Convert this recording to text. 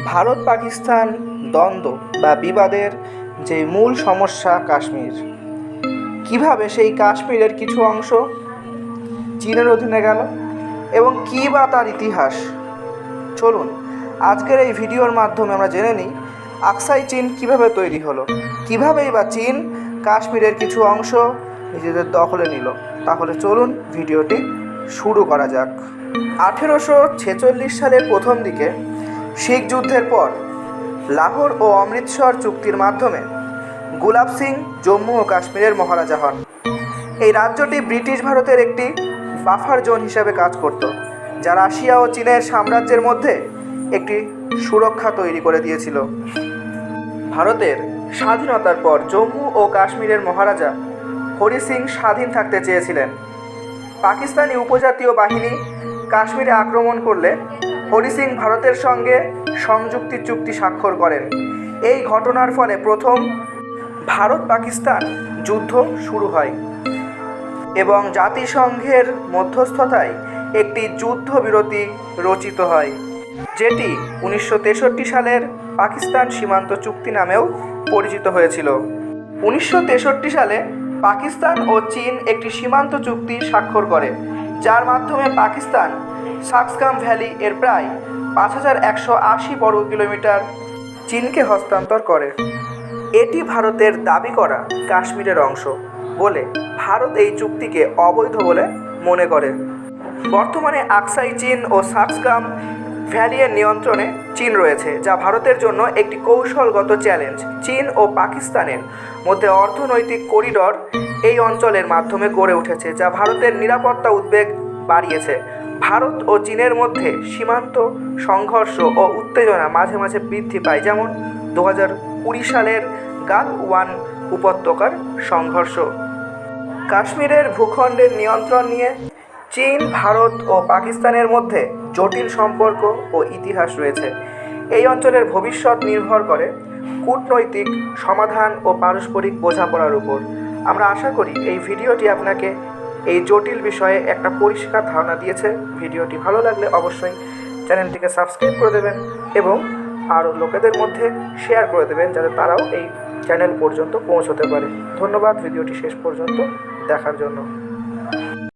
ভারত পাকিস্তান দ্বন্দ্ব বা বিবাদের যে মূল সমস্যা কাশ্মীর, কিভাবে সেই কাশ্মীরের কিছু অংশ চীনের অধীনে গেল এবং কী বা তার ইতিহাস। চলুন আজকের এই ভিডিওর মাধ্যমে আমরা জেনে নিই আকসাই চীন কিভাবে তৈরি হলো, কীভাবেই বা চীন কাশ্মীরের কিছু অংশ নিজেদের দখলে নিল। তাহলে চলুন ভিডিওটি শুরু করা যাক। 1846 সালের প্রথম দিকে শিখ যুদ্ধের পর লাহোর ও অমৃতসর চুক্তির মাধ্যমে গুলাব সিং জম্মু ও কাশ্মীরের মহারাজা হন। এই রাজ্যটি ব্রিটিশ ভারতের একটি বাফার জোন হিসেবে কাজ করত, যা রাশিয়া ও চীনের সাম্রাজ্যের মধ্যে একটি সুরক্ষা তৈরি করে দিয়েছিল। ভারতের স্বাধীনতার পর জম্মু ও কাশ্মীরের মহারাজা হরি সিং স্বাধীন থাকতে চেয়েছিলেন। পাকিস্তানি উপজাতীয় বাহিনী কাশ্মীরে আক্রমণ করলে হরি সিং ভারতের সঙ্গে সংযুক্তি চুক্তি স্বাক্ষর করেন। এই ঘটনার ফলে প্রথম ভারত পাকিস্তান যুদ্ধ শুরু হয় এবং জাতিসংঘের মধ্যস্থতায় একটি যুদ্ধবিরতি রচিত হয়, যেটি 1963 সালের পাকিস্তান সীমান্ত চুক্তি নামেও পরিচিত হয়েছিল। 1963 সালে পাকিস্তান ও চীন একটি সীমান্ত চুক্তি স্বাক্ষর করে, যার মাধ্যমে পাকিস্তান সাক্সগাম ভ্যালি এর প্রায় 5180 বর্গ কিলোমিটার চীনকে হস্তান্তর করে। এটি ভারতের দাবি করা কাশ্মীরের অংশ বলে ভারত এই চুক্তিকে অবৈধ বলে মনে করে। বর্তমানে আকসাই চীন ও সাক্সগাম ভ্যালির নিয়ন্ত্রণে চীন রয়েছে, যা ভারতের জন্য একটি কৌশলগত চ্যালেঞ্জ। চীন ও পাকিস্তানের মধ্যে অর্থনৈতিক করিডর এই অঞ্চলের মাধ্যমে গড়ে উঠেছে, যা ভারতের নিরাপত্তা উদ্বেগ বাড়িয়েছে। ভারত ও চীনের মধ্যে সীমান্ত সংঘর্ষ ও উত্তেজনা মাঝে মাঝে বৃদ্ধি পায়, যেমন 2020 সালের গালওয়ান উপত্যকার সংঘর্ষ। কাশ্মীরের ভূখণ্ডের নিয়ন্ত্রণ নিয়ে চীন, ভারত ও পাকিস্তানের মধ্যে জটিল সম্পর্ক ও ইতিহাস রয়েছে। এই অঞ্চলের ভবিষ্যৎ নির্ভর করে কূটনৈতিক সমাধান ও পারস্পরিক বোঝাপড়ার উপর। আমরা আশা করি এই ভিডিওটি আপনাকে এই জটিল বিষয়ে একটা পরিষ্কার ধারণা দিয়েছে। ভিডিওটি ভালো লাগলে অবশ্যই চ্যানেলটিকে সাবস্ক্রাইব করে দেবেন এবং আরও লোকেদের মধ্যে শেয়ার করে দেবেন, যাতে তারাও এই চ্যানেল পর্যন্ত পৌঁছতে পারে। ধন্যবাদ ভিডিওটি শেষ পর্যন্ত দেখার জন্য।